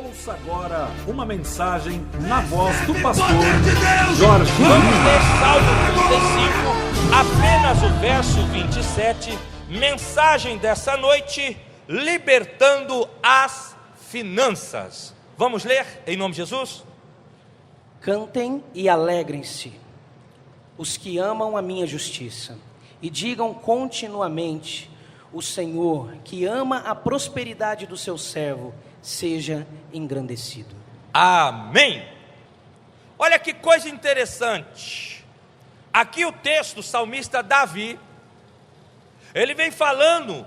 Ouça agora uma mensagem na voz do pastor Jorge. Vamos ler Salmo 35, apenas o verso 27, mensagem dessa noite, libertando as finanças. Vamos ler em nome de Jesus? Cantem e alegrem-se os que amam a minha justiça, e digam continuamente: o Senhor, que ama a prosperidade do seu servo, seja engrandecido. Amém. Olha que coisa interessante. Aqui o texto, o salmista Davi, ele vem falando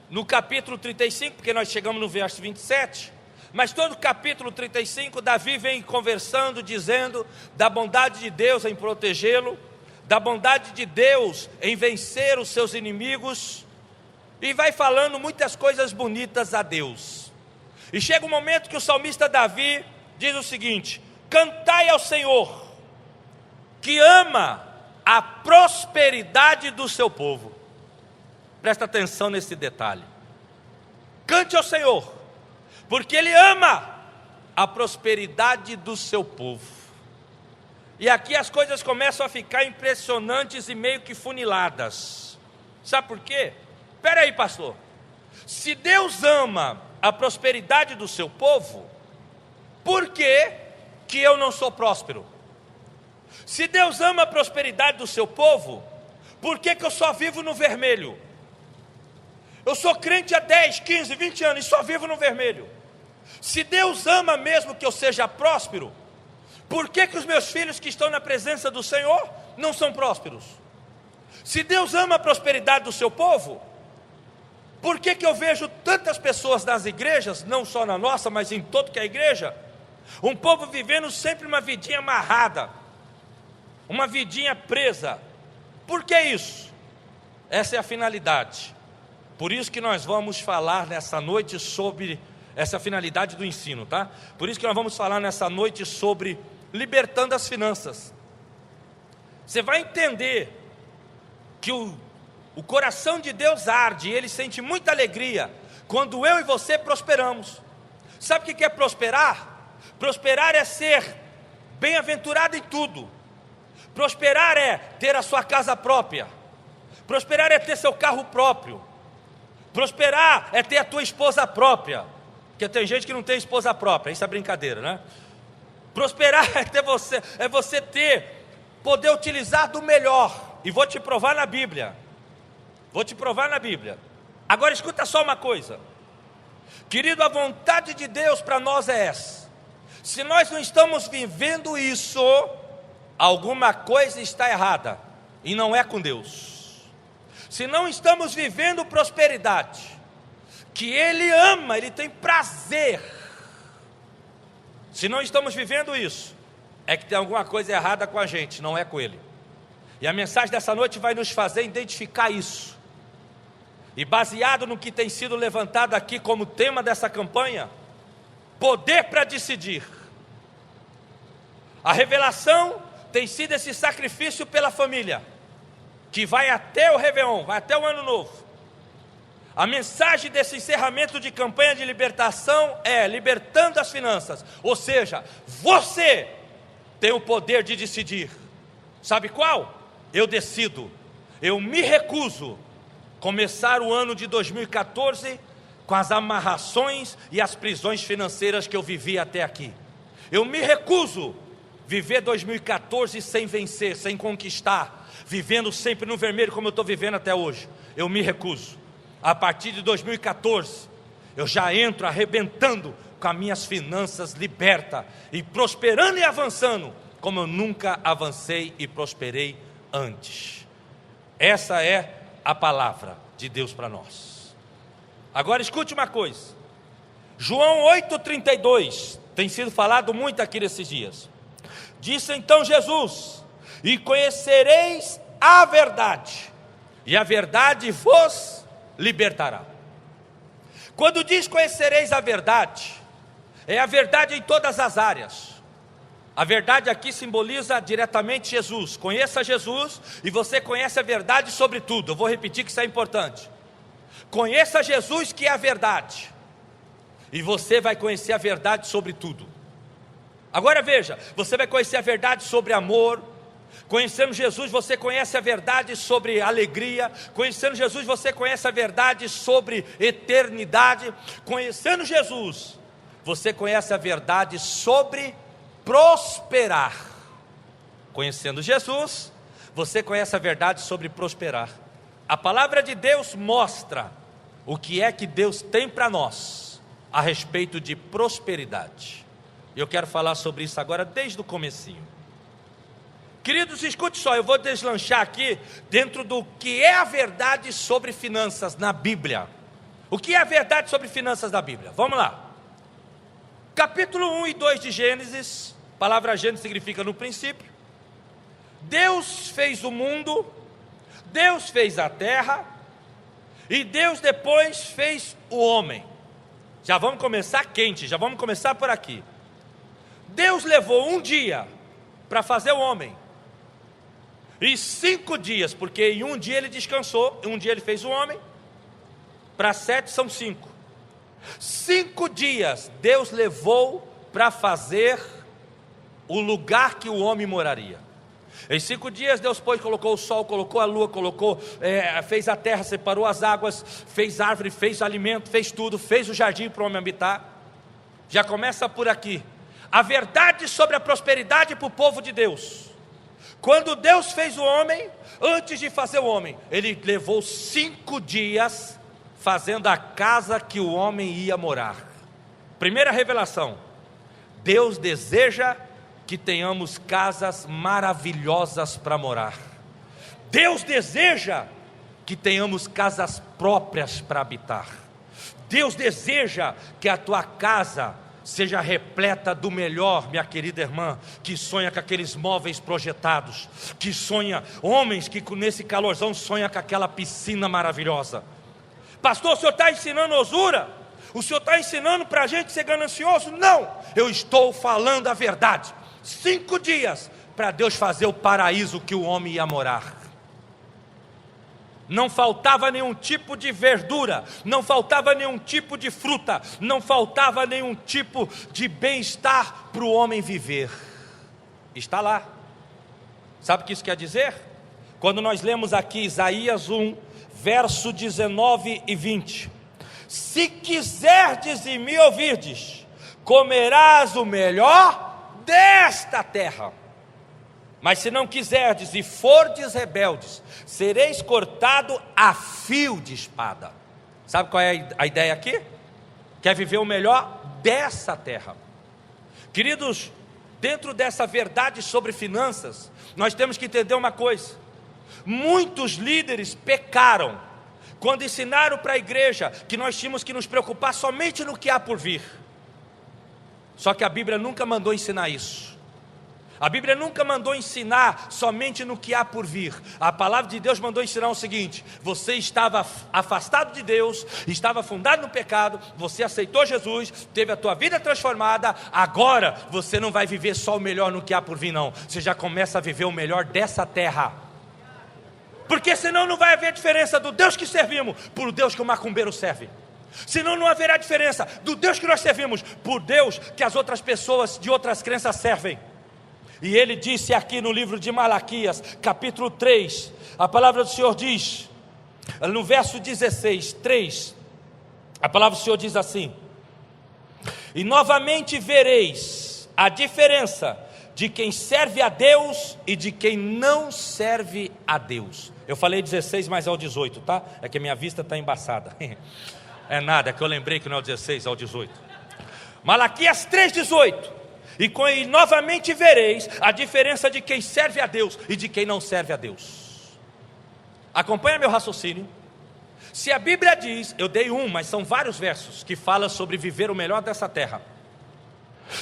no capítulo 35, porque nós chegamos no verso 27, mas todo o capítulo 35, Davi vem conversando, dizendo da bondade de Deus em protegê-lo, da bondade de Deus em vencer os seus inimigos, e vai falando muitas coisas bonitas a Deus. E chega um momento que o salmista Davi diz o seguinte: cantai ao Senhor, que ama a prosperidade do seu povo. Presta atenção nesse detalhe. Cante ao Senhor, porque Ele ama a prosperidade do seu povo. E aqui as coisas começam a ficar impressionantes e meio que funiladas. Sabe por quê? Espera aí, pastor. Se Deus ama a prosperidade do seu povo, por que eu não sou próspero? Se Deus ama a prosperidade do seu povo, por que eu só vivo no vermelho? Eu sou crente há 10, 15, 20 anos e só vivo no vermelho. Se Deus ama mesmo que eu seja próspero, por que os meus filhos que estão na presença do Senhor não são prósperos? Se Deus ama a prosperidade do seu povo, por que eu vejo tantas pessoas nas igrejas, não só na nossa, mas em todo que é a igreja, um povo vivendo sempre uma vidinha amarrada, uma vidinha presa? Por que isso? Essa é a finalidade. Por isso que nós vamos falar nessa noite sobre essa finalidade do ensino, tá? Por isso que nós vamos falar nessa noite sobre libertando as finanças. Você vai entender que o coração de Deus arde, Ele sente muita alegria quando eu e você prosperamos. Sabe o que é prosperar? Prosperar é ser bem-aventurado em tudo. Prosperar é ter a sua casa própria. Prosperar é ter seu carro próprio. Prosperar é ter a tua esposa própria. Porque tem gente que não tem esposa própria, isso é brincadeira, né? Prosperar é você poder utilizar do melhor. E vou te provar na Bíblia. Agora escuta só uma coisa, querido, a vontade de Deus para nós é essa. Se nós não estamos vivendo isso, alguma coisa está errada, e não é com Deus. Se não estamos vivendo prosperidade, que Ele ama, Ele tem prazer, se não estamos vivendo isso, é que tem alguma coisa errada com a gente, não é com Ele. E a mensagem dessa noite vai nos fazer identificar isso. E baseado no que tem sido levantado aqui como tema dessa campanha, poder para decidir. A revelação tem sido esse sacrifício pela família, que vai até o Réveillon, vai até o Ano Novo. A mensagem desse encerramento de campanha de libertação é libertando as finanças. Ou seja, você tem o poder de decidir. Sabe qual? Eu decido, eu me recuso começar o ano de 2014 com as amarrações e as prisões financeiras que eu vivi até aqui. Eu me recuso viver 2014 sem vencer, sem conquistar, vivendo sempre no vermelho como eu estou vivendo até hoje. Eu me recuso. A partir de 2014 eu já entro arrebentando com as minhas finanças libertas e prosperando e avançando como eu nunca avancei e prosperei antes. Essa é a palavra de Deus para nós. Agora escute uma coisa. João 8,32 tem sido falado muito aqui nesses dias. Disse então Jesus: e conhecereis a verdade, e a verdade vos libertará. Quando diz conhecereis a verdade, é a verdade em todas as áreas. A verdade aqui simboliza diretamente Jesus. Conheça Jesus e você conhece a verdade sobre tudo. Eu vou repetir que isso é importante. Conheça Jesus, que é a verdade. e você vai conhecer a verdade sobre tudo. Agora veja, você vai conhecer a verdade sobre amor. Conhecendo Jesus, você conhece a verdade sobre alegria. Conhecendo Jesus, você conhece a verdade sobre eternidade. Conhecendo Jesus, você conhece a verdade sobre prosperar. Conhecendo Jesus, você conhece a verdade sobre prosperar. A palavra de Deus mostra o que é que Deus tem para nós a respeito de prosperidade. Eu quero falar sobre isso agora desde o comecinho. Queridos, escute só, eu vou deslanchar aqui dentro do que é a verdade sobre finanças na Bíblia. O que é a verdade sobre finanças na Bíblia? Vamos lá. Capítulo 1 e 2 de Gênesis, a palavra Gênesis significa no princípio. Deus fez o mundo, Deus fez a terra, e Deus depois fez o homem. Já vamos começar quente, já vamos começar por aqui. Deus levou um dia para fazer o homem, e 5 dias, porque em um dia ele descansou, um dia ele fez o homem, para 7 são 5. 5 dias Deus levou para fazer o lugar que o homem moraria. Em 5 dias Deus colocou o sol, colocou a lua, fez a terra, separou as águas, fez árvore, fez alimento, fez tudo, fez o jardim para o homem habitar. Já começa por aqui. A verdade sobre a prosperidade para o povo de Deus. Quando Deus fez o homem, antes de fazer o homem, Ele levou 5 dias fazendo a casa que o homem ia morar. Primeira revelação: Deus deseja que tenhamos casas maravilhosas para morar. Deus deseja que tenhamos casas próprias para habitar. Deus deseja que a tua casa seja repleta do melhor, minha querida irmã, que sonha com aqueles móveis projetados, que sonha, homens que nesse calorzão sonha com aquela piscina maravilhosa. Pastor, o senhor está ensinando usura? O senhor está ensinando para a gente ser ganancioso? Não, eu estou falando a verdade. 5 dias para Deus fazer o paraíso que o homem ia morar. Não faltava nenhum tipo de verdura, não faltava nenhum tipo de fruta, não faltava nenhum tipo de bem-estar para o homem viver. Está lá. Sabe o que isso quer dizer? Quando nós lemos aqui Isaías 1, verso 19 e 20: se quiserdes e me ouvirdes, comerás o melhor desta terra. Mas se não quiserdes e fordes rebeldes, sereis cortado a fio de espada. Sabe qual é a ideia aqui? Quer viver o melhor dessa terra. Queridos, dentro dessa verdade sobre finanças, nós temos que entender uma coisa. Muitos líderes pecaram quando ensinaram para a igreja que nós tínhamos que nos preocupar somente no que há por vir. Só que a Bíblia nunca mandou ensinar isso. A Bíblia nunca mandou ensinar somente no que há por vir. A palavra de Deus mandou ensinar o seguinte: você estava afastado de Deus, estava afundado no pecado, você aceitou Jesus, teve a tua vida transformada, agora você não vai viver só o melhor no que há por vir não, você já começa a viver o melhor dessa terra. Porque senão não vai haver diferença do Deus que servimos para o Deus que o macumbeiro serve. Senão não haverá diferença do Deus que nós servimos por Deus que as outras pessoas de outras crenças servem. E ele disse aqui no livro de Malaquias, capítulo 3, a palavra do Senhor diz, no verso 16, 3, a palavra do Senhor diz assim: e novamente vereis a diferença de quem serve a Deus e de quem não serve a Deus. Eu falei 16, mas é o 18, tá? É que a minha vista está embaçada. É nada, é que eu lembrei que não é o 16, é o 18. Malaquias 3,18. E novamente vereis a diferença de quem serve a Deus e de quem não serve a Deus. Acompanha meu raciocínio. Se a Bíblia diz, eu dei mas são vários versos que falam sobre viver o melhor dessa terra.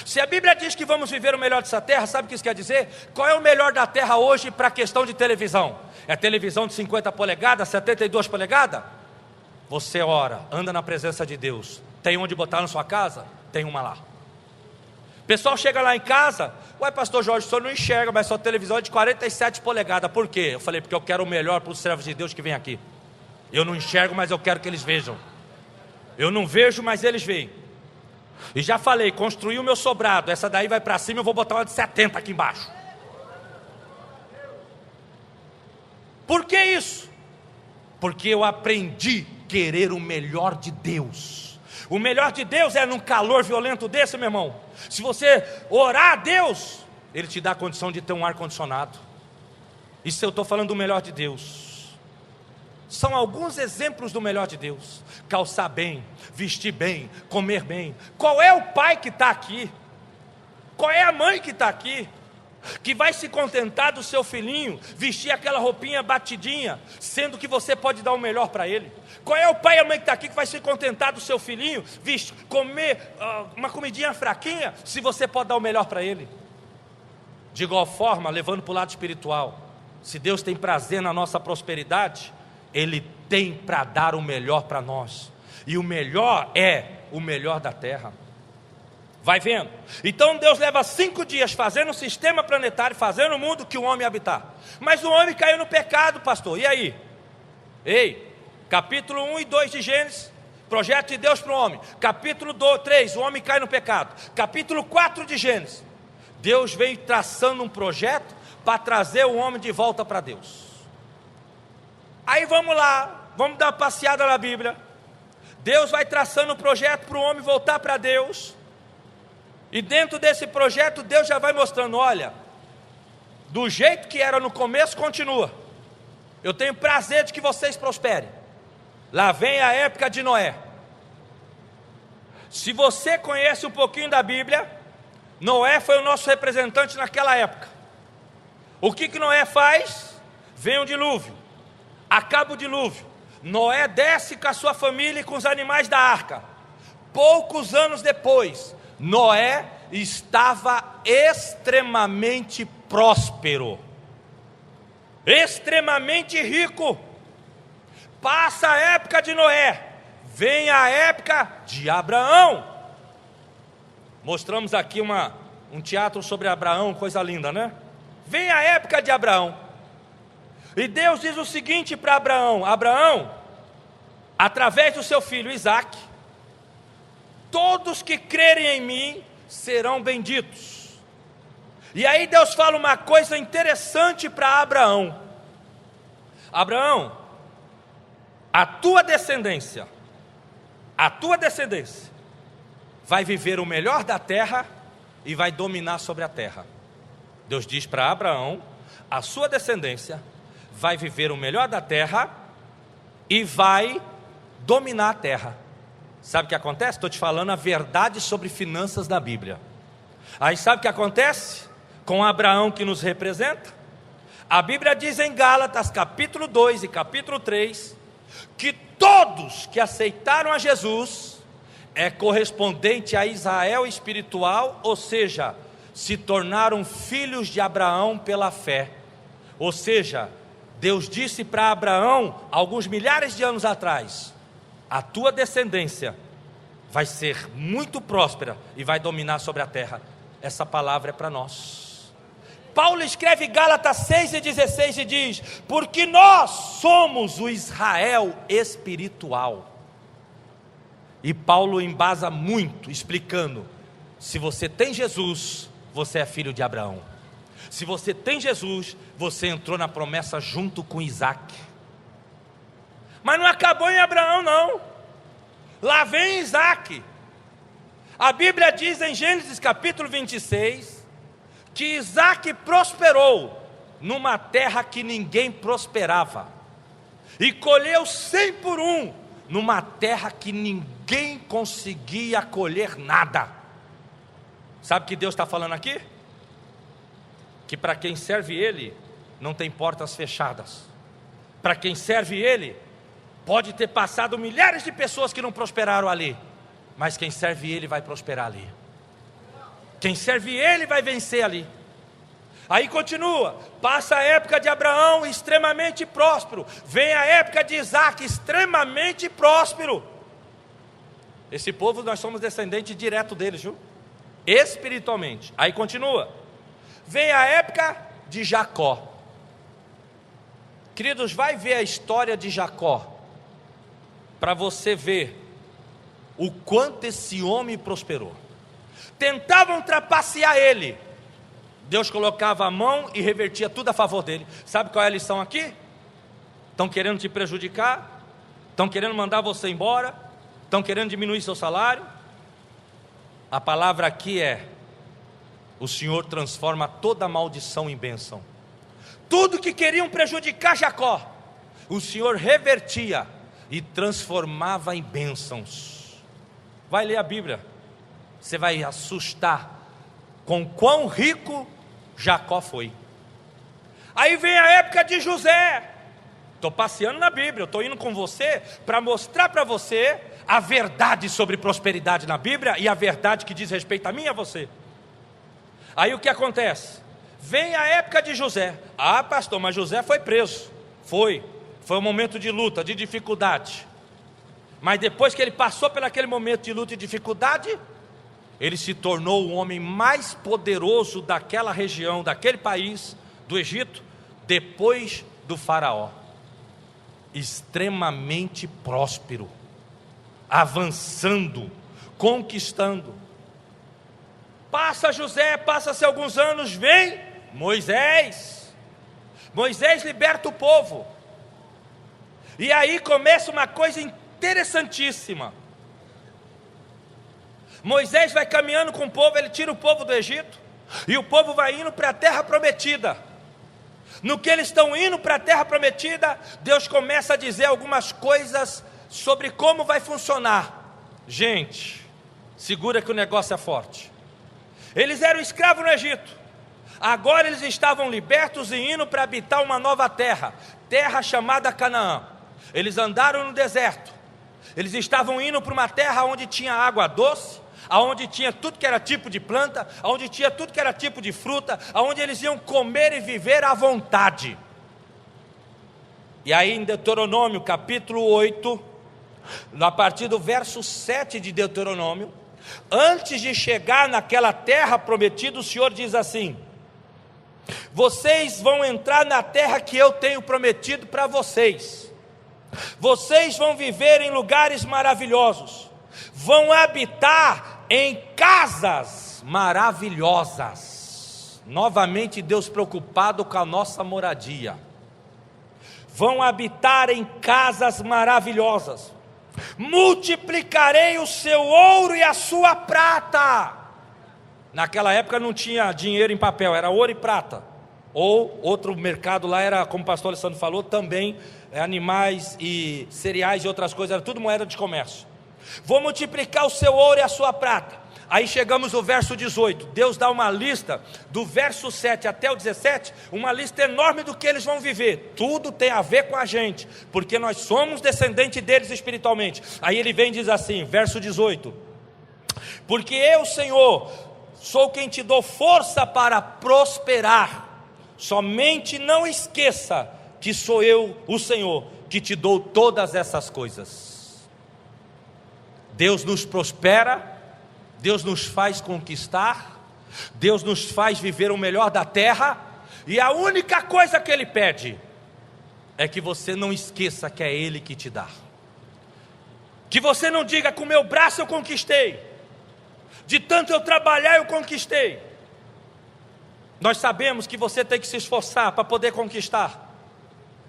Se a Bíblia diz que vamos viver o melhor dessa terra, sabe o que isso quer dizer? Qual é o melhor da terra hoje para a questão de televisão? É televisão de 50 polegadas, 72 polegadas? Você ora, anda na presença de Deus. Tem onde botar na sua casa? Tem uma lá. O pessoal chega lá em casa, ué, pastor Jorge, o senhor não enxerga, mas sua televisão é de 47 polegadas, por quê? Eu falei, porque eu quero o melhor para os servos de Deus que vêm aqui. Eu não enxergo, mas eu quero que eles vejam. Eu não vejo, mas eles veem. E já falei, construí o meu sobrado, essa daí vai para cima, eu vou botar uma de 70 aqui embaixo. Por que isso? Porque eu aprendi a querer o melhor de Deus. O melhor de Deus é num calor violento desse, meu irmão. Se você orar a Deus, Ele te dá a condição de ter um ar-condicionado. Isso eu estou falando do melhor de Deus. São alguns exemplos do melhor de Deus. Calçar bem, vestir bem, comer bem. Qual é o pai que está aqui? Qual é a mãe que está aqui? Que vai se contentar do seu filhinho vestir aquela roupinha batidinha, sendo que você pode dar o melhor para ele? Qual é o pai e a mãe que está aqui que vai se contentar do seu filhinho comer uma comidinha fraquinha, se você pode dar o melhor para ele? De igual forma, levando para o lado espiritual, se Deus tem prazer na nossa prosperidade, Ele tem para dar o melhor para nós, e o melhor é o melhor da terra. Vai vendo? Então Deus leva 5 dias fazendo um sistema planetário, fazendo o mundo que o homem habitar. Mas o homem caiu no pecado, pastor. E aí? Ei, capítulo 1 e 2 de Gênesis, projeto de Deus para o homem. Capítulo 3, o homem cai no pecado. Capítulo 4 de Gênesis, Deus veio traçando um projeto para trazer o homem de volta para Deus. Aí vamos lá, vamos dar uma passeada na Bíblia. Deus vai traçando um projeto para o homem voltar para Deus. E dentro desse projeto, Deus já vai mostrando: olha, do jeito que era no começo, continua. Eu tenho prazer de que vocês prosperem. Lá vem a época de Noé. Se você conhece um pouquinho da Bíblia, Noé foi o nosso representante naquela época. O que Noé faz? Vem um dilúvio, acaba o dilúvio, Noé desce com a sua família e com os animais da arca. Poucos anos depois, Noé estava extremamente próspero, extremamente rico. Passa a época de Noé, vem a época de Abraão. Mostramos aqui um teatro sobre Abraão, coisa linda, né? Vem a época de Abraão, e Deus diz o seguinte para Abraão: Abraão, através do seu filho Isaque, todos que crerem em mim serão benditos. E aí Deus fala uma coisa interessante para Abraão: Abraão, a tua descendência vai viver o melhor da terra e vai dominar sobre a terra. Deus diz para Abraão: a sua descendência vai viver o melhor da terra e vai dominar a terra. Sabe o que acontece? Estou te falando a verdade sobre finanças da Bíblia. Aí sabe o que acontece com Abraão, que nos representa? A Bíblia diz em Gálatas capítulo 2 e capítulo 3 que todos que aceitaram a Jesus é correspondente a Israel espiritual, ou seja, se tornaram filhos de Abraão pela fé. Ou seja, Deus disse para Abraão, alguns milhares de anos atrás: a tua descendência vai ser muito próspera e vai dominar sobre a terra. Essa palavra é para nós. Paulo escreve Gálatas 6:16 e diz: porque nós somos o Israel espiritual. E Paulo embasa muito, explicando: se você tem Jesus, você é filho de Abraão. Se você tem Jesus, você entrou na promessa junto com Isaque. Mas não acabou em Abraão, não. Lá vem Isaque. A Bíblia diz em Gênesis capítulo 26 que Isaque prosperou numa terra que ninguém prosperava, e colheu 100 por 1 numa terra que ninguém conseguia colher nada. Sabe o que Deus está falando aqui? Que para quem serve Ele, não tem portas fechadas. Para quem serve Ele, pode ter passado milhares de pessoas que não prosperaram ali, mas quem serve Ele vai prosperar ali. Quem serve Ele vai vencer ali. Aí continua, passa a época de Abraão, extremamente próspero. Vem a época de Isaque, extremamente próspero. Esse povo, nós somos descendentes direto deles, viu? Espiritualmente. Aí continua, vem a época de Jacó. Queridos, vai ver a história de Jacó, para você ver o quanto esse homem prosperou. Tentavam trapacear ele, Deus colocava a mão e revertia tudo a favor dele. Sabe qual é a lição aqui? Estão querendo te prejudicar, estão querendo mandar você embora, estão querendo diminuir seu salário. A palavra aqui é: o Senhor transforma toda maldição em bênção. Tudo que queriam prejudicar Jacó, o Senhor revertia e transformava em bênçãos. Vai ler a Bíblia, você vai assustar com quão rico Jacó foi. Aí vem a época de José. Estou passeando na Bíblia, estou indo com você para mostrar para você a verdade sobre prosperidade na Bíblia e a verdade que diz respeito a mim e a você. Aí o que acontece? Vem a época de José. Ah, pastor, mas José foi preso. Foi um momento de luta, de dificuldade. Mas depois que ele passou por aquele momento de luta e dificuldade, ele se tornou o homem mais poderoso daquela região, daquele país, do Egito, depois do faraó. Extremamente próspero, avançando, conquistando. Passa José, passa-se alguns anos, vem Moisés. Moisés liberta o povo. E aí começa uma coisa interessantíssima. Moisés vai caminhando com o povo, ele tira o povo do Egito, e o povo vai indo para a terra prometida. No que eles estão indo para a terra prometida, Deus começa a dizer algumas coisas sobre como vai funcionar. Gente, segura que o negócio é forte. Eles eram escravos no Egito, agora eles estavam libertos e indo para habitar uma nova terra, terra chamada Canaã. Eles andaram no deserto, eles estavam indo para uma terra onde tinha água doce, aonde tinha tudo que era tipo de planta, aonde tinha tudo que era tipo de fruta, aonde eles iam comer e viver à vontade. E aí em Deuteronômio capítulo 8, a partir do verso 7 de Deuteronômio, antes de chegar naquela terra prometida, o Senhor diz assim: vocês vão entrar na terra que eu tenho prometido para vocês, vocês vão viver em lugares maravilhosos, vão habitar em casas maravilhosas. Novamente Deus preocupado com a nossa moradia. Vão habitar em casas maravilhosas. Multiplicarei o seu ouro e a sua prata. Naquela época não tinha dinheiro em papel, era ouro e prata. Ou outro mercado lá era, como o pastor Alessandro falou, também animais e cereais e outras coisas, era tudo moeda de comércio. Vou multiplicar o seu ouro e a sua prata. Aí chegamos no verso 18, Deus dá uma lista, do verso 7 até o 17, uma lista enorme do que eles vão viver. Tudo tem a ver com a gente, porque nós somos descendentes deles espiritualmente. Aí ele vem e diz assim, verso 18: porque eu, Senhor, sou quem te dou força para prosperar. Somente não esqueça que sou eu, o Senhor, que te dou todas essas coisas. Deus nos prospera, Deus nos faz conquistar, Deus nos faz viver o melhor da terra, e a única coisa que Ele pede é que você não esqueça que é Ele que te dá. Que você não diga, com o meu braço eu conquistei, de tanto eu trabalhar eu conquistei. Nós sabemos que você tem que se esforçar para poder conquistar,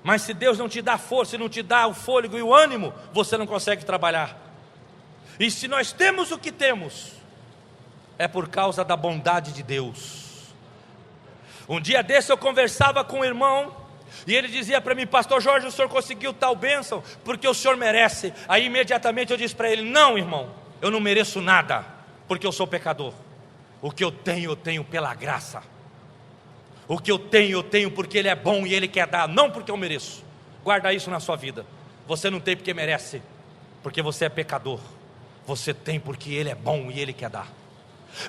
mas se Deus não te dá força, não te dá o fôlego e o ânimo, você não consegue trabalhar. E se nós temos o que temos, é por causa da bondade de Deus. Um dia desse eu conversava com um irmão, e ele dizia para mim: pastor Jorge, o senhor conseguiu tal bênção, porque o senhor merece. Aí imediatamente eu disse para ele: não, irmão, eu não mereço nada, porque eu sou pecador. O que eu tenho pela graça. O que eu tenho porque Ele é bom e Ele quer dar, não porque eu mereço. Guarda isso na sua vida. Você não tem porque merece, porque você é pecador. Você tem porque Ele é bom e Ele quer dar.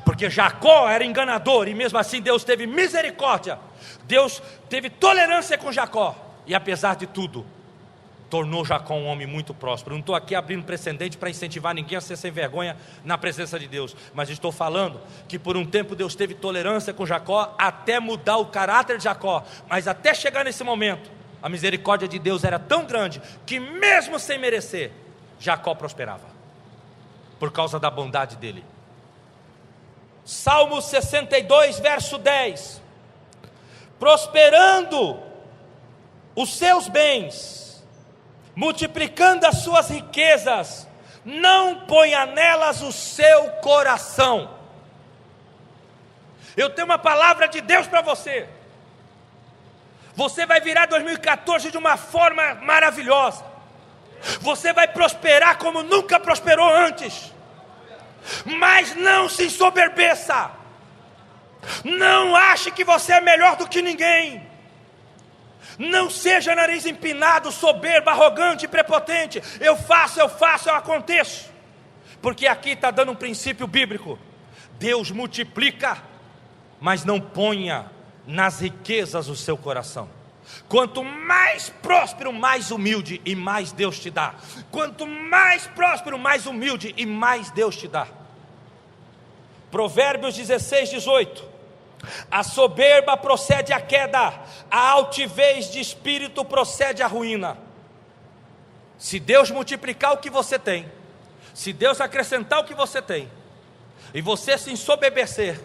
Porque Jacó era enganador, e mesmo assim Deus teve misericórdia. Deus teve tolerância com Jacó, e apesar de tudo, tornou Jacó um homem muito próspero. Não estou aqui abrindo precedente para incentivar ninguém a ser sem vergonha na presença de Deus, mas estou falando que por um tempo Deus teve tolerância com Jacó, até mudar o caráter de Jacó. Mas até chegar nesse momento, a misericórdia de Deus era tão grande, que mesmo sem merecer, Jacó prosperava. por causa da bondade dele. Salmo 62, verso 10: prosperando os seus bens, multiplicando as suas riquezas, não ponha nelas o seu coração. Eu tenho uma palavra de Deus para você. Você vai virar 2014 de uma forma maravilhosa. Você vai prosperar como nunca prosperou antes. Mas não se ensoberbeça. Não ache que você é melhor do que ninguém. Não seja nariz empinado, soberbo, arrogante, prepotente. Eu faço, eu aconteço. Porque aqui está dando um princípio bíblico. Deus multiplica, mas não ponha nas riquezas o seu coração. Quanto mais próspero, mais humilde, e mais Deus te dá. Quanto mais próspero, mais humilde, e mais Deus te dá. Provérbios 16, 18: a soberba procede à queda, a altivez de espírito procede à ruína. Se Deus multiplicar o que você tem, se Deus acrescentar o que você tem, e você se ensoberbecer,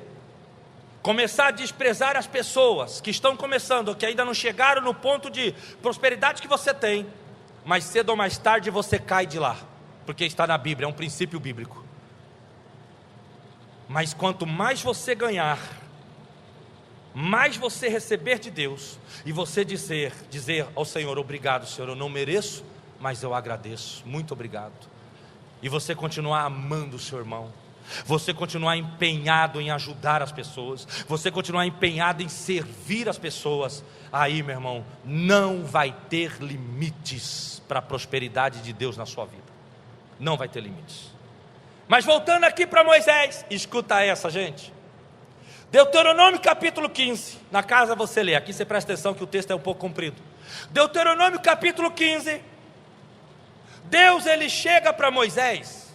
começar a desprezar as pessoas que estão começando, que ainda não chegaram no ponto de prosperidade que você tem, mais cedo ou mais tarde você cai de lá, porque está na Bíblia, é um princípio bíblico. Mas quanto mais você ganhar, mais você receber de Deus, e você dizer ao Senhor: obrigado, Senhor, eu não mereço, mas eu agradeço, muito obrigado. E você continuar amando o seu irmão, você continuar empenhado em ajudar as pessoas, você continuar empenhado em servir as pessoas, aí, meu irmão, não vai ter limites para a prosperidade de Deus na sua vida. Não vai ter limites. Mas voltando aqui para Moisés, escuta essa, gente. Deuteronômio capítulo 15, na casa você lê, aqui você presta atenção que o texto é um pouco comprido. Deuteronômio capítulo 15, Deus ele chega para Moisés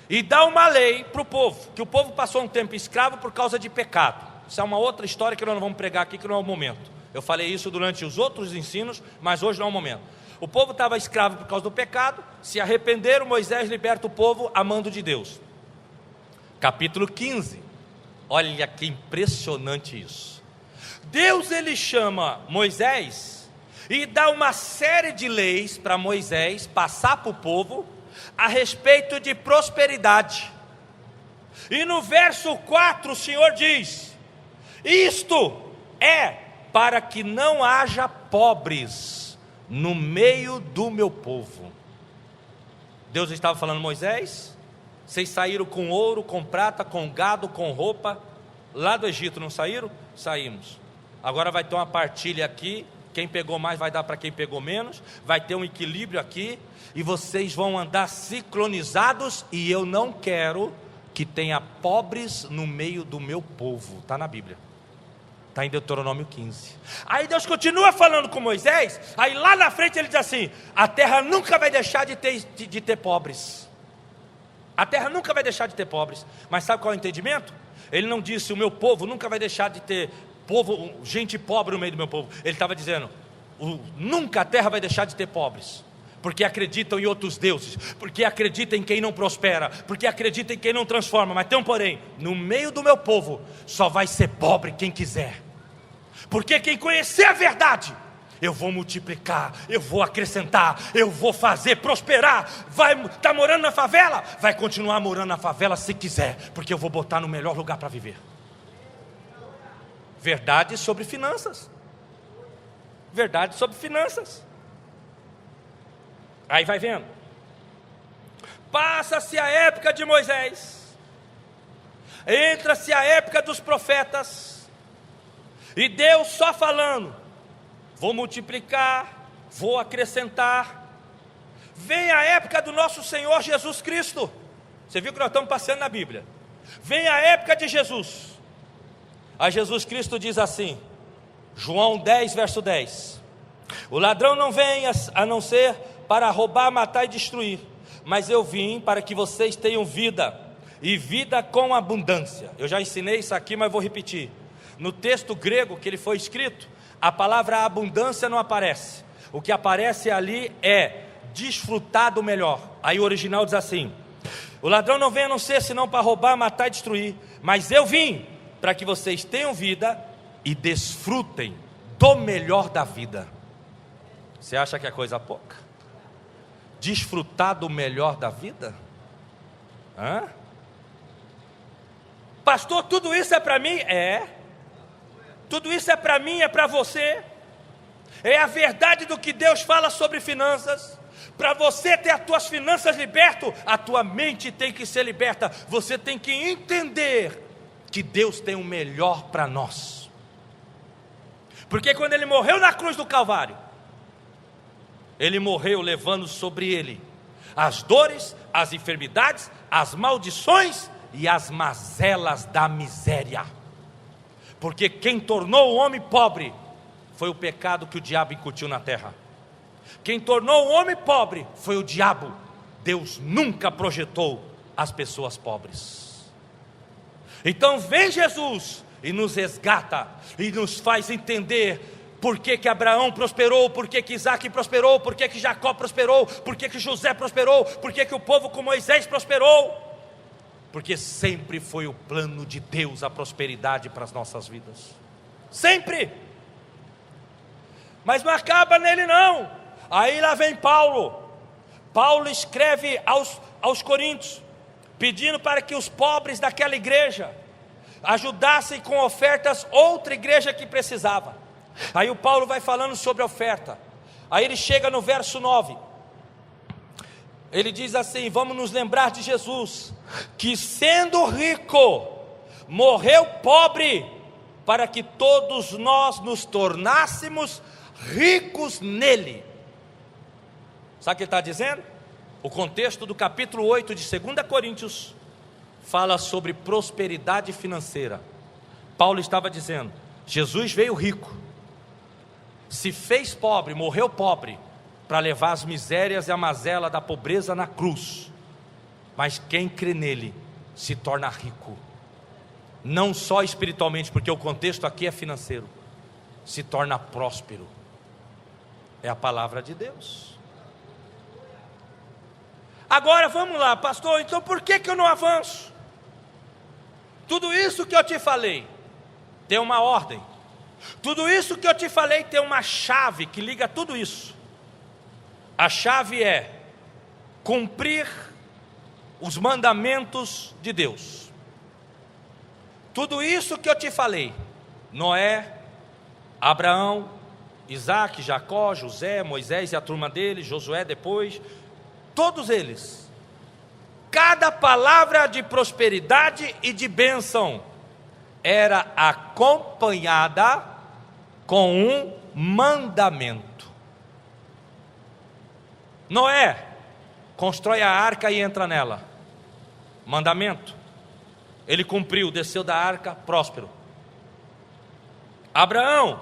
e dá uma lei para o povo, que o povo passou um tempo escravo por causa de pecado. Isso é uma outra história que nós não vamos pregar aqui, que não é o momento. Eu falei isso durante os outros ensinos, mas hoje não é o momento. O povo estava escravo por causa do pecado, se arrependeram, Moisés liberta o povo a mando de Deus. Capítulo 15, olha que impressionante isso. Deus ele chama Moisés e dá uma série de leis para Moisés passar para o povo a respeito de prosperidade. E no verso 4 o Senhor diz: isto é para que não haja pobres no meio do meu povo. Deus estava falando: Moisés, vocês saíram com ouro, com prata, com gado, com roupa lá do Egito, não saíram? Saímos. Agora vai ter uma partilha aqui, quem pegou mais vai dar para quem pegou menos, vai ter um equilíbrio aqui, e vocês vão andar sincronizados, e eu não quero que tenha pobres no meio do meu povo. Está na Bíblia, está em Deuteronômio 15. Aí Deus continua falando com Moisés, aí lá na frente ele diz assim: a terra nunca vai deixar de ter pobres. A terra nunca vai deixar de ter pobres. Mas sabe qual é o entendimento? Ele não disse: o meu povo nunca vai deixar de ter gente pobre no meio do meu povo. Ele estava dizendo: nunca a terra vai deixar de ter pobres, porque acreditam em outros deuses, porque acreditam em quem não prospera, porque acreditam em quem não transforma. Mas tem um porém: no meio do meu povo só vai ser pobre quem quiser, porque quem conhecer a verdade, eu vou multiplicar, eu vou acrescentar, eu vou fazer prosperar. Está morando na favela? Vai continuar morando na favela se quiser, porque eu vou botar no melhor lugar para viver. Verdade sobre finanças. Verdade sobre finanças. Aí vai vendo. Passa-se a época de Moisés, entra-se a época dos profetas, e Deus só falando: vou multiplicar, vou acrescentar. Vem a época do nosso Senhor Jesus Cristo. Você viu que nós estamos passeando na Bíblia. Vem a época de Jesus. Aí Jesus Cristo diz assim, João 10, verso 10: o ladrão não vem a não ser para roubar, matar e destruir, mas eu vim para que vocês tenham vida, e vida com abundância. Eu já ensinei isso aqui, mas vou repetir. No texto grego que ele foi escrito, a palavra abundância não aparece. O que aparece ali é desfrutar do melhor. Aí o original diz assim: O ladrão não vem a não ser senão para roubar, matar e destruir. Mas eu vim para que vocês tenham vida e desfrutem do melhor da vida. Você acha que é coisa pouca? Desfrutar do melhor da vida? Hã? Pastor, tudo isso é para mim? É. Tudo isso é para mim, é para você. É a verdade do que Deus fala sobre finanças. Para você ter as tuas finanças libertas, a tua mente tem que ser liberta. Você tem que entender que Deus tem o melhor para nós. Porque quando Ele morreu na cruz do Calvário, Ele morreu levando sobre Ele as dores, as enfermidades, as maldições e as mazelas da miséria. Porque quem tornou o homem pobre foi o pecado que o diabo incutiu na terra. Quem tornou o homem pobre foi o diabo. Deus nunca projetou as pessoas pobres. Então vem Jesus e nos resgata e nos faz entender por que que Abraão prosperou, por que que Isaac prosperou, por que que Jacó prosperou, por que que José prosperou, por que que o povo com Moisés prosperou. Porque sempre foi o plano de Deus a prosperidade para as nossas vidas. Sempre. Mas não acaba nele não. Aí lá vem Paulo. Paulo escreve aos Coríntios, pedindo para que os pobres daquela igreja ajudassem com ofertas outra igreja que precisava. Aí o Paulo vai falando sobre a oferta. Aí ele chega no verso 9. Ele diz assim: vamos nos lembrar de Jesus, que sendo rico, morreu pobre, para que todos nós nos tornássemos ricos nele. Sabe o que ele está dizendo? O contexto do capítulo 8 de 2 Coríntios fala sobre prosperidade financeira. Paulo estava dizendo: Jesus veio rico, se fez pobre, morreu pobre, para levar as misérias e a mazela da pobreza na cruz. Mas quem crê nele se torna rico, não só espiritualmente, porque o contexto aqui é financeiro, se torna próspero. É a palavra de Deus. Agora vamos lá, pastor, então por que eu não avanço? Tudo isso que eu te falei tem uma ordem. Tudo isso que eu te falei tem uma chave que liga tudo isso. A chave é cumprir os mandamentos de Deus. Tudo isso que eu te falei, Noé, Abraão, Isaac, Jacó, José, Moisés e a turma dele, Josué depois, todos eles, cada palavra de prosperidade e de bênção era acompanhada com um mandamento. Noé constrói a arca e entra nela, mandamento. Ele cumpriu, desceu da arca, próspero. Abraão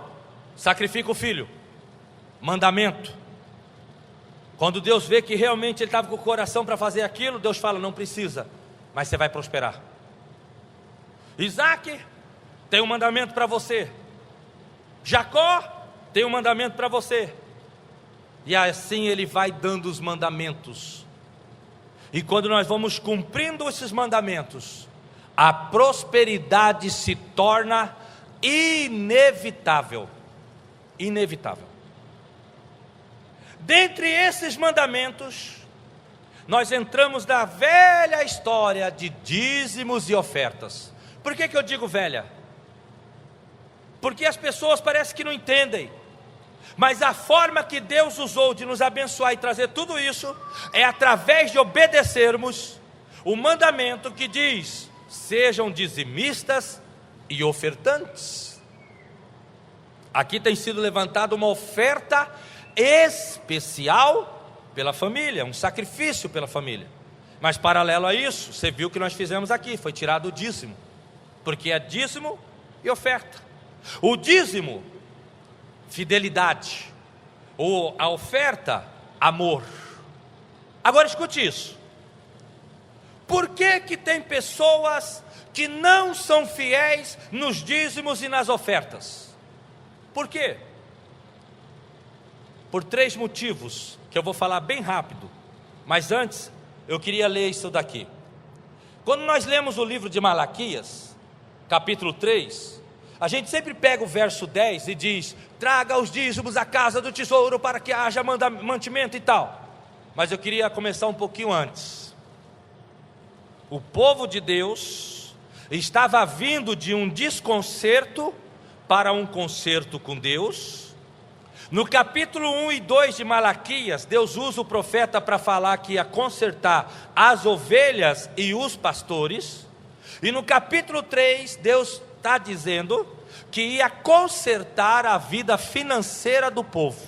sacrifica o filho, mandamento. Quando Deus vê que realmente ele estava com o coração para fazer aquilo, Deus fala: não precisa, mas você vai prosperar. Isaac tem um mandamento para você. Jacó tem um mandamento para você. E assim ele vai dando os mandamentos. E quando nós vamos cumprindo esses mandamentos, a prosperidade se torna inevitável. Inevitável. Dentre esses mandamentos, nós entramos na velha história de dízimos e ofertas. Por que eu digo velha? Porque as pessoas parecem que não entendem. Mas a forma que Deus usou de nos abençoar e trazer tudo isso é através de obedecermos o mandamento que diz: sejam dizimistas e ofertantes. Aqui tem sido levantada uma oferta especial pela família, um sacrifício pela família. Mas paralelo a isso, você viu o que nós fizemos aqui, foi tirado o dízimo, porque é dízimo e oferta. O dízimo, fidelidade, ou a oferta, amor. Agora escute isso. Por que tem pessoas que não são fiéis nos dízimos e nas ofertas? Por quê? Por 3 motivos, que eu vou falar bem rápido. Mas antes, eu queria ler isso daqui. Quando nós lemos o livro de Malaquias, capítulo 3, a gente sempre pega o verso 10 e diz: traga os dízimos à casa do tesouro para que haja mantimento e tal. Mas eu queria começar um pouquinho antes. O povo de Deus estava vindo de um desconcerto para um concerto com Deus. No capítulo 1 e 2 de Malaquias, Deus usa o profeta para falar que ia consertar as ovelhas e os pastores. E no capítulo 3, Deus está dizendo que ia consertar a vida financeira do povo.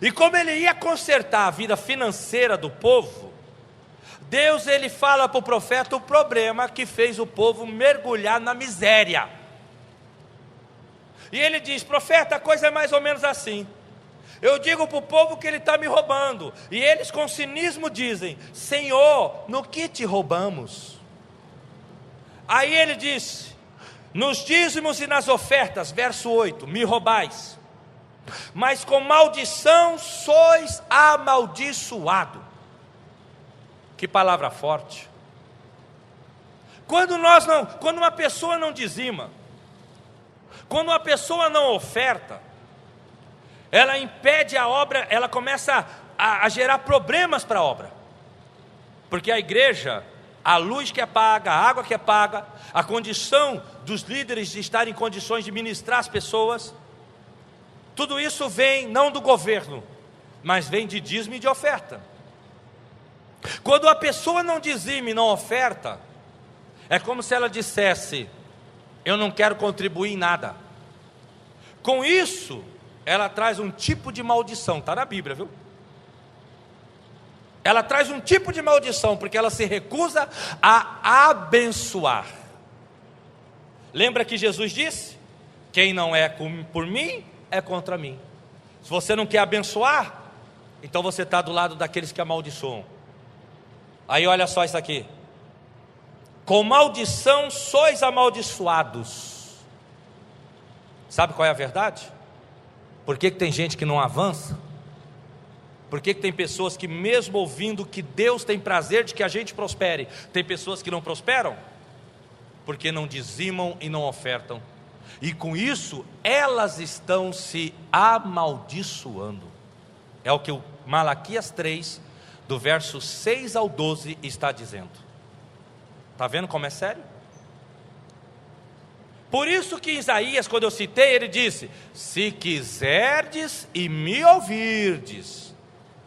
E como ele ia consertar a vida financeira do povo, Deus ele fala para o profeta o problema que fez o povo mergulhar na miséria. E ele diz: profeta, a coisa é mais ou menos assim. Eu digo para o povo que ele está me roubando, e eles com cinismo dizem: Senhor, no que te roubamos? Aí ele disse: nos dízimos e nas ofertas, verso 8, me roubais, mas com maldição sois amaldiçoado. Que palavra forte. Quando uma pessoa não dizima, quando uma pessoa não oferta, ela impede a obra, ela começa a gerar problemas para a obra, porque a igreja, a luz que é paga, a água que é paga, a condição dos líderes de estar em condições de ministrar as pessoas, tudo isso vem não do governo, mas vem de dízimo e de oferta. Quando a pessoa não dizima e não oferta, é como se ela dissesse: eu não quero contribuir em nada. Com isso, ela traz um tipo de maldição, está na Bíblia, viu? Ela traz um tipo de maldição, porque ela se recusa a abençoar. Lembra que Jesus disse: quem não é por mim, é contra mim. Se você não quer abençoar, então você está do lado daqueles que amaldiçoam. Aí olha só isso aqui: com maldição sois amaldiçoados. Sabe qual é a verdade? Por que tem gente que não avança? Por que tem pessoas que, mesmo ouvindo que Deus tem prazer de que a gente prospere, tem pessoas que não prosperam? Porque não dizimam e não ofertam, e com isso elas estão se amaldiçoando. É o que o Malaquias 3, do verso 6 ao 12 está dizendo. Está vendo como é sério? Por isso que Isaías, quando eu citei, ele disse: se quiserdes e me ouvirdes,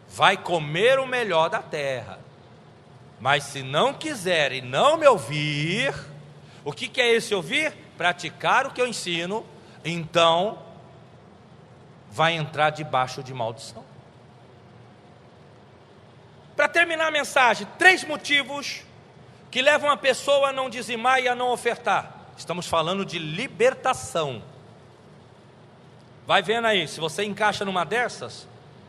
vai comer o melhor da terra. Mas se não quiser e não me ouvir, o que é esse ouvir? Praticar o que eu ensino, então vai entrar debaixo de maldição. Para terminar a mensagem, 3 motivos que levam a pessoa a não dizimar e a não ofertar. Estamos falando de libertação. Vai vendo aí, se você encaixa numa dessas,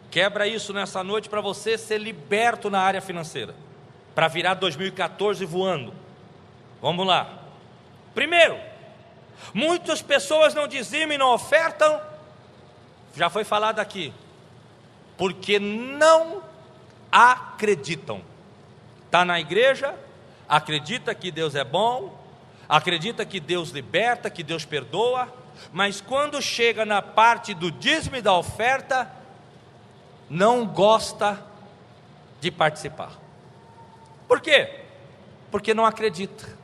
quebra isso nessa noite para você ser liberto na área financeira, para virar 2014 voando. Vamos lá. Primeiro, muitas pessoas não dizimam e não ofertam, já foi falado aqui, porque não acreditam. Está na igreja, acredita que Deus é bom, acredita que Deus liberta, que Deus perdoa, mas quando chega na parte do dízimo e da oferta, não gosta de participar. Por quê? Porque não acredita.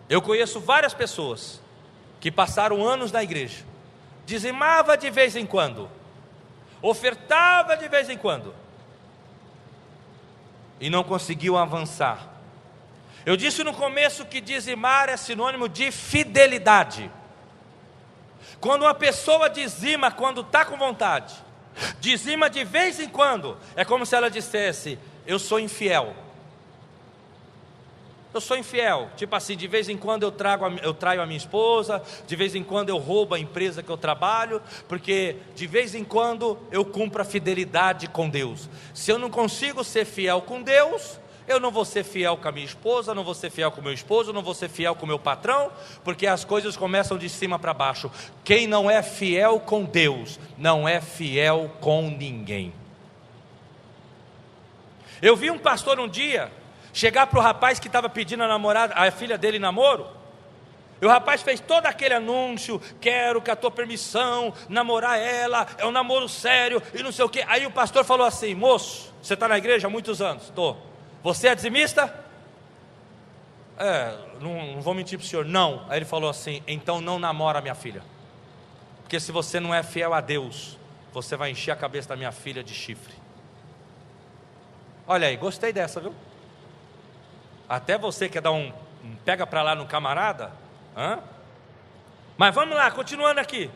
Eu conheço várias pessoas que passaram anos na igreja, dizimava de vez em quando, ofertava de vez em quando, e não conseguiu avançar. Eu disse no começo que dizimar é sinônimo de fidelidade. Quando uma pessoa dizima quando está com vontade, dizima de vez em quando, é como se ela dissesse: eu sou infiel. Eu sou infiel, tipo assim, de vez em quando eu traio a minha esposa, de vez em quando eu roubo a empresa que eu trabalho, porque de vez em quando eu cumpro a fidelidade com Deus. Se eu não consigo ser fiel com Deus, eu não vou ser fiel com a minha esposa, não vou ser fiel com o meu esposo, não vou ser fiel com o meu patrão, porque as coisas começam de cima para baixo. Quem não é fiel com Deus, não é fiel com ninguém. Eu vi um pastor um dia chegar para o rapaz que estava pedindo a filha dele em namoro, e o rapaz fez todo aquele anúncio: quero com a tua permissão namorar ela, é um namoro sério e não sei o que. Aí o pastor falou assim: moço, você está na igreja há muitos anos? Estou. Você é dizimista? Não vou mentir para o senhor, não. Aí ele falou assim: então não namora minha filha, porque se você não é fiel a Deus, você vai encher a cabeça da minha filha de chifre. Olha aí, gostei dessa, viu? Até você quer dar um pega para lá no camarada? Mas vamos lá, continuando aqui.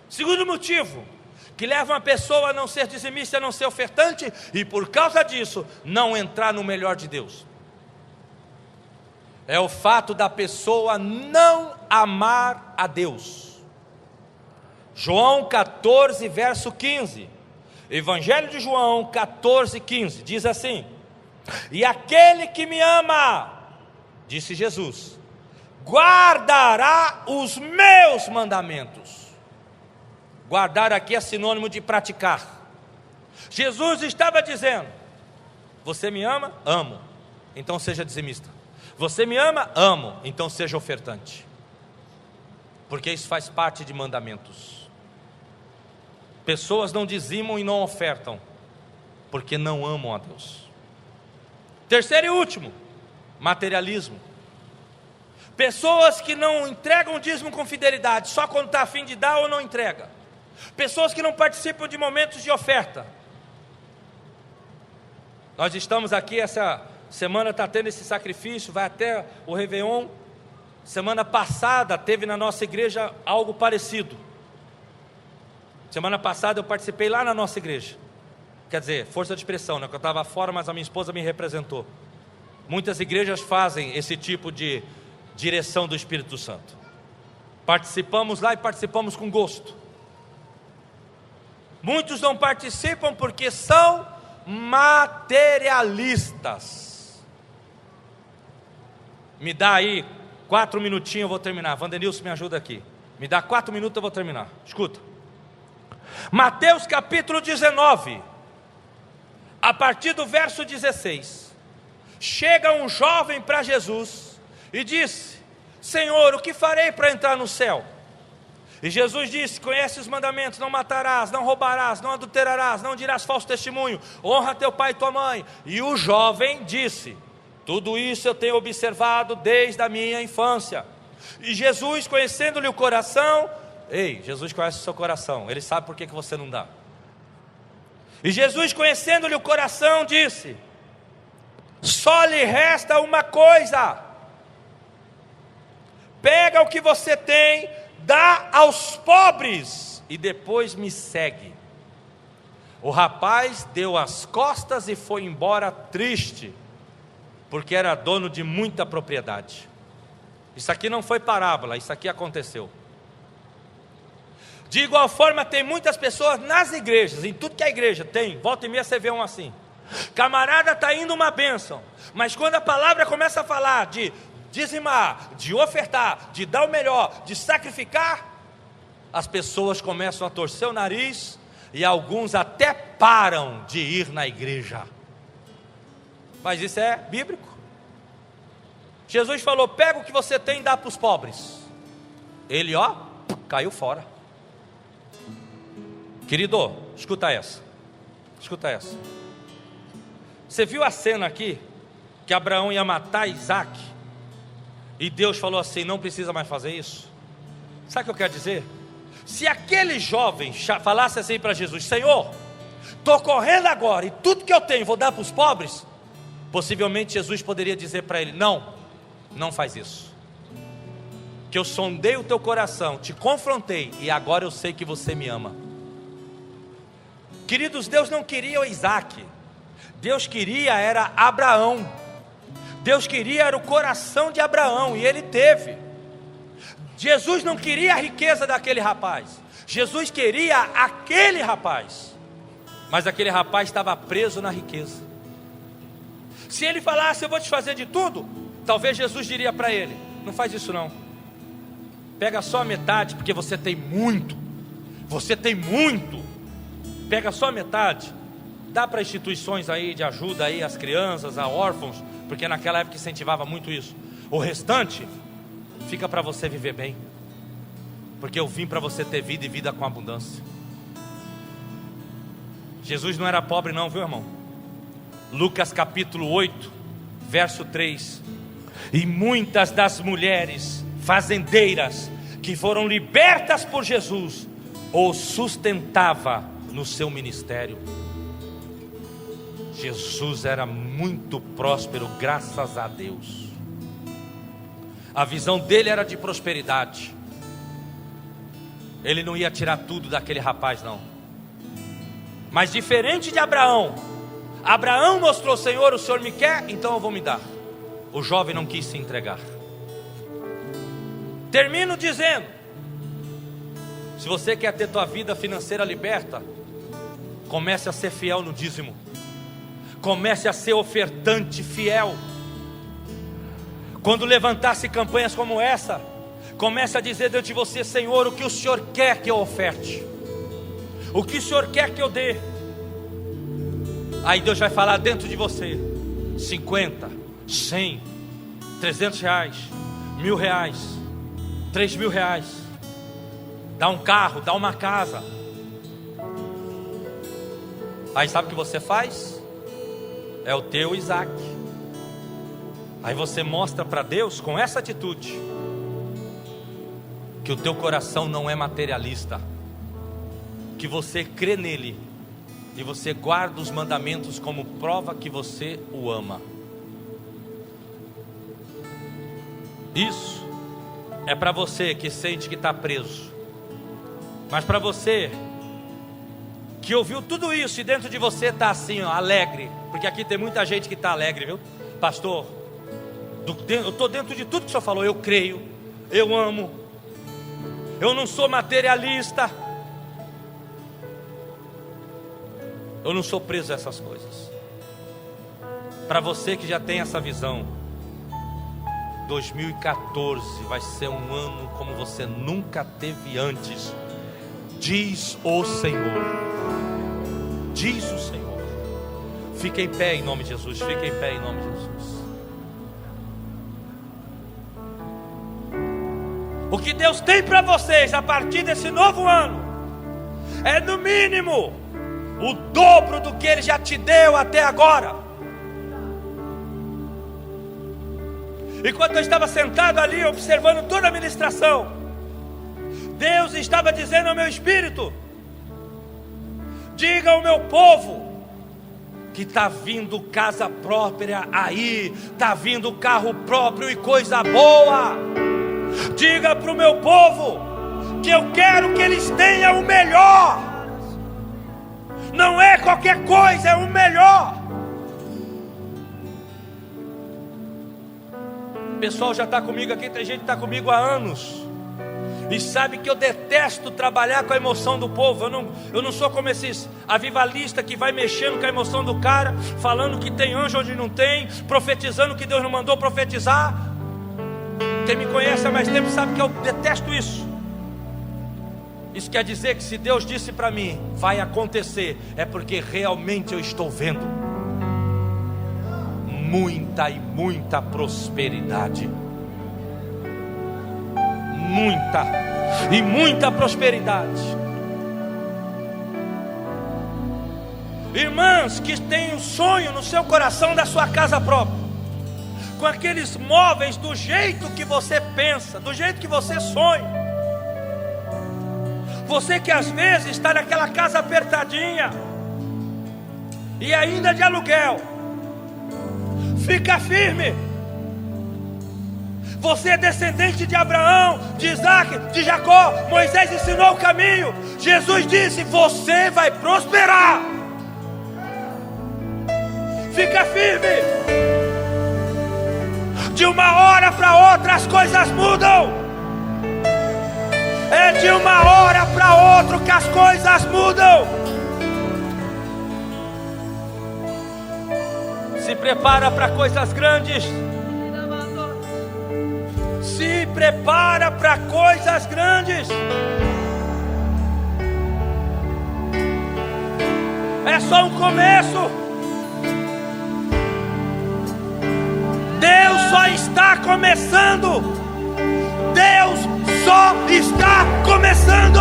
Segundo motivo que leva uma pessoa a não ser dizimista, a não ser ofertante, e por causa disso não entrar no melhor de Deus, é o fato da pessoa não amar a Deus. João 14, verso 15, Evangelho de João 14, 15, diz assim: e aquele que me ama, disse Jesus, guardará os meus mandamentos. Guardar aqui é sinônimo de praticar. Jesus estava dizendo: você me ama? Amo, então seja dizimista. Você me ama? Amo, então seja ofertante, porque isso faz parte de mandamentos. Pessoas não dizimam e não ofertam porque não amam a Deus. Terceiro e último, materialismo. Pessoas que não entregam o dízimo com fidelidade, só quando está a fim de dar ou não entrega. Pessoas que não participam de momentos de oferta. Nós estamos aqui, essa semana está tendo esse sacrifício, vai até o Réveillon. Semana passada teve na nossa igreja algo parecido. Semana passada eu participei lá na nossa igreja. Quer dizer, força de expressão, né? Que eu estava fora, mas a minha esposa me representou. Muitas igrejas fazem esse tipo de direção do Espírito Santo. Participamos lá e participamos com gosto. Muitos não participam porque são materialistas. Me dá aí 4 minutinhos, eu vou terminar. Vandenilson, me ajuda aqui. Me dá 4 minutos, eu vou terminar. Escuta. Mateus capítulo 19, a partir do verso 16. Chega um jovem para Jesus e disse: Senhor, o que farei para entrar no céu? E Jesus disse: conhece os mandamentos: não matarás, não roubarás, não adulterarás, não dirás falso testemunho, honra teu pai e tua mãe. E o jovem disse: tudo isso eu tenho observado desde a minha infância. E Jesus, conhecendo-lhe o coração, Jesus conhece o seu coração, Ele sabe por que você não dá. E Jesus, conhecendo-lhe o coração, disse: só lhe resta uma coisa, pega o que você tem, dá aos pobres e depois me segue. O rapaz deu as costas e foi embora triste, porque era dono de muita propriedade. Isso aqui não foi parábola, isso aqui aconteceu. De igual forma, tem muitas pessoas nas igrejas, em tudo que a igreja tem, volta e meia você vê um assim. Camarada está indo uma bênção, mas quando a palavra começa a falar de dizimar, de ofertar, de dar o melhor, de sacrificar, as pessoas começam a torcer o nariz e alguns até param de ir na igreja. Mas isso é bíblico. Jesus falou: pega o que você tem e dá para os pobres. Ele, caiu fora. Querido, escuta essa. Escuta essa. Você viu a cena aqui, que Abraão ia matar Isaac, e Deus falou assim: não precisa mais fazer isso? Sabe o que eu quero dizer? Se aquele jovem falasse assim para Jesus: Senhor, estou correndo agora, e tudo que eu tenho vou dar para os pobres, possivelmente Jesus poderia dizer para ele: não faz isso, que eu sondei o teu coração, te confrontei, e agora eu sei que você me ama. Queridos, Deus não queria o Isaac, Deus queria era Abraão. Deus queria era o coração de Abraão, e ele teve. Jesus não queria a riqueza daquele rapaz, Jesus queria aquele rapaz, mas aquele rapaz estava preso na riqueza. Se ele falasse: eu vou te fazer de tudo, talvez Jesus diria para ele: não faz isso não, pega só a metade, porque você tem muito, pega só a metade, dá para instituições aí de ajuda aí às crianças, a órfãos, porque naquela época incentivava muito isso. O restante fica para você viver bem, porque eu vim para você ter vida e vida com abundância. Jesus não era pobre não, viu, irmão? Lucas capítulo 8, verso 3. E muitas das mulheres fazendeiras que foram libertas por Jesus o sustentava no seu ministério. Jesus era muito próspero, graças a Deus. A visão dele era de prosperidade. Ele não ia tirar tudo daquele rapaz não. Mas diferente de Abraão, Abraão mostrou: Senhor, o Senhor me quer, então eu vou me dar. O jovem não quis se entregar. Termino dizendo: se você quer ter tua vida financeira liberta, comece a ser fiel no dízimo. Comece a ser ofertante fiel. Quando levantar-se campanhas como essa, comece a dizer dentro de você: Senhor, o que o Senhor quer que eu oferte? O que o Senhor quer que eu dê? Aí Deus vai falar dentro de você: 50, 100, 300 reais, 1.000 reais, 3.000 reais. Dá um carro, dá uma casa. Aí sabe o que você faz? É o teu Isaac. Aí você mostra para Deus com essa atitude que o teu coração não é materialista, que você crê nele e você guarda os mandamentos como prova que você o ama. Isso é para você que sente que está preso. Mas para você que ouviu tudo isso e dentro de você está assim, ó, alegre, porque aqui tem muita gente que está alegre, viu? Pastor, eu estou dentro de tudo que o senhor falou. Eu creio, eu amo, eu não sou materialista, eu não sou preso a essas coisas. Para você que já tem essa visão, 2014 vai ser um ano como você nunca teve antes, diz o Senhor. Diz o Senhor. Fique em pé em nome de Jesus. Fique em pé em nome de Jesus. O que Deus tem para vocês a partir desse novo ano é no mínimo o dobro do que Ele já te deu até agora. E quando eu estava sentado ali observando toda a ministração, Deus estava dizendo ao meu espírito: diga ao meu povo que está vindo casa própria aí, está vindo carro próprio e coisa boa. Diga para o meu povo que eu quero que eles tenham o melhor. Não é qualquer coisa, é o melhor. O pessoal já está comigo aqui, tem gente que está comigo há anos e sabe que eu detesto trabalhar com a emoção do povo. Eu não sou como esses avivalistas que vai mexendo com a emoção do cara, falando que tem anjo onde não tem, profetizando que Deus não mandou profetizar. Quem me conhece há mais tempo sabe que eu detesto isso. Isso quer dizer que se Deus disse para mim, vai acontecer, é porque realmente eu estou vendo muita e muita prosperidade. Muita e muita prosperidade. Irmãs que têm um sonho no seu coração da sua casa própria, com aqueles móveis do jeito que você pensa, do jeito que você sonha. Você que às vezes está naquela casa apertadinha e ainda de aluguel, fica firme. Você é descendente de Abraão, de Isaac, de Jacó. Moisés ensinou o caminho. Jesus disse: você vai prosperar. Fica firme. De uma hora para outra as coisas mudam. É de uma hora para outra que as coisas mudam. Se prepara para coisas grandes. Se prepara para coisas grandes. É só um começo. só está começando. Deus só está começando.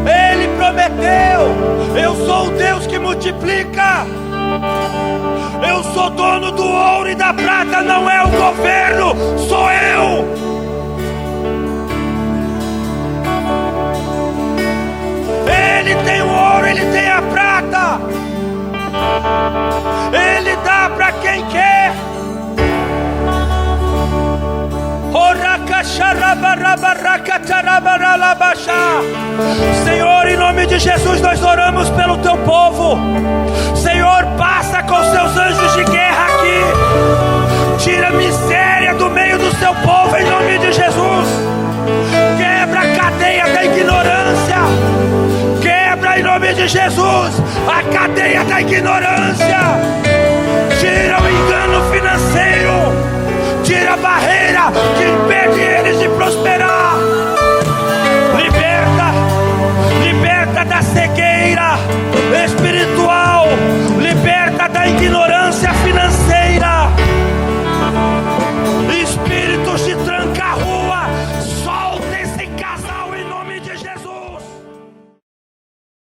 Ele prometeu: eu sou o Deus que multiplica. Eu sou dono do ouro e da prata, não é o governo, sou eu. Ele tem o ouro, ele tem a prata. Ele dá para quem quer. Senhor, em nome de Jesus, nós oramos pelo teu povo. Senhor, passa com seus anjos de guerra aqui. Tira a miséria do meio do seu povo, em nome de Jesus. Quebra a cadeia da ignorância. Quebra, em nome de Jesus, a cadeia da ignorância.